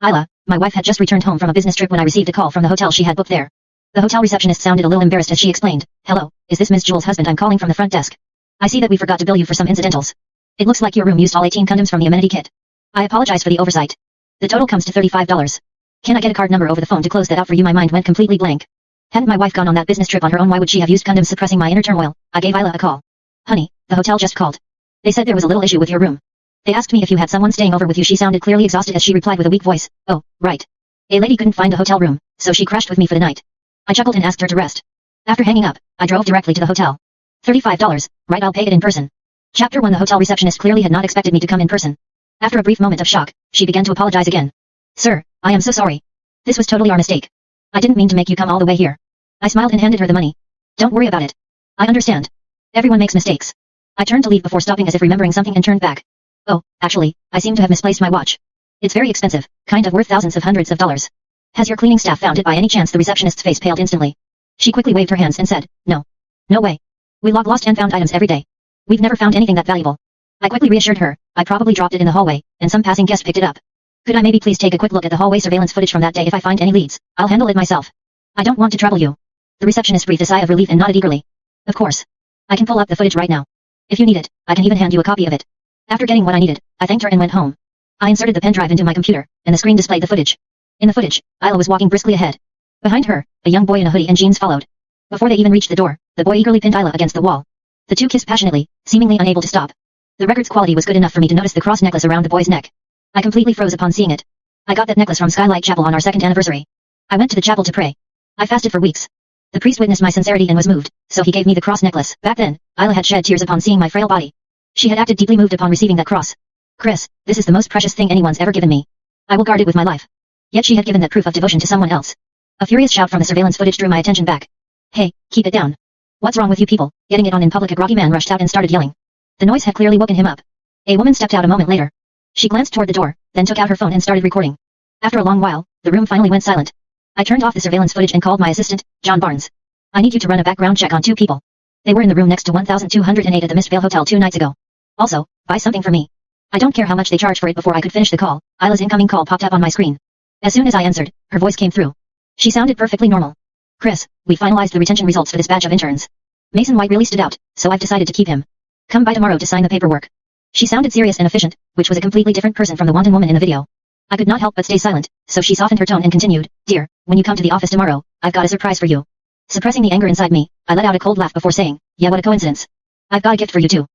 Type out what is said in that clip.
Isla, my wife had just returned home from a business trip when I received a call from the hotel she had booked there. The hotel receptionist sounded a little embarrassed as she explained, "Hello, is this Ms. Jules' husband? I'm calling from the front desk. I see that we forgot to bill you for some incidentals. It looks like your room used all 18 condoms from the amenity kit. I apologize for the oversight. The total comes to $35. Can I get a card number over the phone to close that out for you?" My mind went completely blank. Hadn't my wife gone on that business trip on her own? Why would she have used condoms? Suppressing my inner turmoil, I gave Isla a call. "Honey, the hotel just called. They said there was a little issue with your room. They asked me if you had someone staying over with you." She sounded clearly exhausted as she replied with a weak voice, "Oh, right. A lady couldn't find a hotel room, so she crashed with me for the night." I chuckled and asked her to rest. After hanging up, I drove directly to the hotel. $35, right? I'll pay it in person. Chapter 1. The hotel receptionist clearly had not expected me to come in person. After a brief moment of shock, she began to apologize again. "Sir, I am so sorry. This was totally our mistake. I didn't mean to make you come all the way here." I smiled and handed her the money. "Don't worry about it. I understand. Everyone makes mistakes." I turned to leave before stopping as if remembering something and turned back. "Oh, actually, I seem to have misplaced my watch. It's very expensive, kind of worth thousands of hundreds of dollars. Has your cleaning staff found it by any chance?" The receptionist's face paled instantly. She quickly waved her hands and said, "No. No way. We log lost and found items every day. We've never found anything that valuable." I quickly reassured her, "I probably dropped it in the hallway, and some passing guest picked it up. Could I maybe please take a quick look at the hallway surveillance footage from that day? If I find any leads, I'll handle it myself. I don't want to trouble you." The receptionist breathed a sigh of relief and nodded eagerly. "Of course. I can pull up the footage right now. If you need it, I can even hand you a copy of it." After getting what I needed, I thanked her and went home. I inserted the pen drive into my computer, and the screen displayed the footage. In the footage, Isla was walking briskly ahead. Behind her, a young boy in a hoodie and jeans followed. Before they even reached the door, the boy eagerly pinned Isla against the wall. The two kissed passionately, seemingly unable to stop. The record's quality was good enough for me to notice the cross necklace around the boy's neck. I completely froze upon seeing it. I got that necklace from Skylight Chapel on our second anniversary. I went to the chapel to pray. I fasted for weeks. The priest witnessed my sincerity and was moved, so he gave me the cross necklace. Back then, Isla had shed tears upon seeing my frail body. She had acted deeply moved upon receiving that cross. "Chris, this is the most precious thing anyone's ever given me. I will guard it with my life." Yet she had given that proof of devotion to someone else. A furious shout from the surveillance footage drew my attention back. "Hey, keep it down. What's wrong with you people?" Getting it on in public, a groggy man rushed out and started yelling. The noise had clearly woken him up. A woman stepped out a moment later. She glanced toward the door, then took out her phone and started recording. After a long while, the room finally went silent. I turned off the surveillance footage and called my assistant, John Barnes. "I need you to run a background check on 2 people. They were in the room next to 1208 at the Mistvale Hotel 2 nights ago. Also, buy something for me. I don't care how much they charge for it." Before I could finish the call, Isla's incoming call popped up on my screen. As soon as I answered, her voice came through. She sounded perfectly normal. "Chris, we finalized the retention results for this batch of interns. Mason White really stood out, so I've decided to keep him. Come by tomorrow to sign the paperwork." She sounded serious and efficient, which was a completely different person from the wanton woman in the video. I could not help but stay silent, so she softened her tone and continued, "Dear, when you come to the office tomorrow, I've got a surprise for you." Suppressing the anger inside me, I let out a cold laugh before saying, "Yeah, what a coincidence. I've got a gift for you too."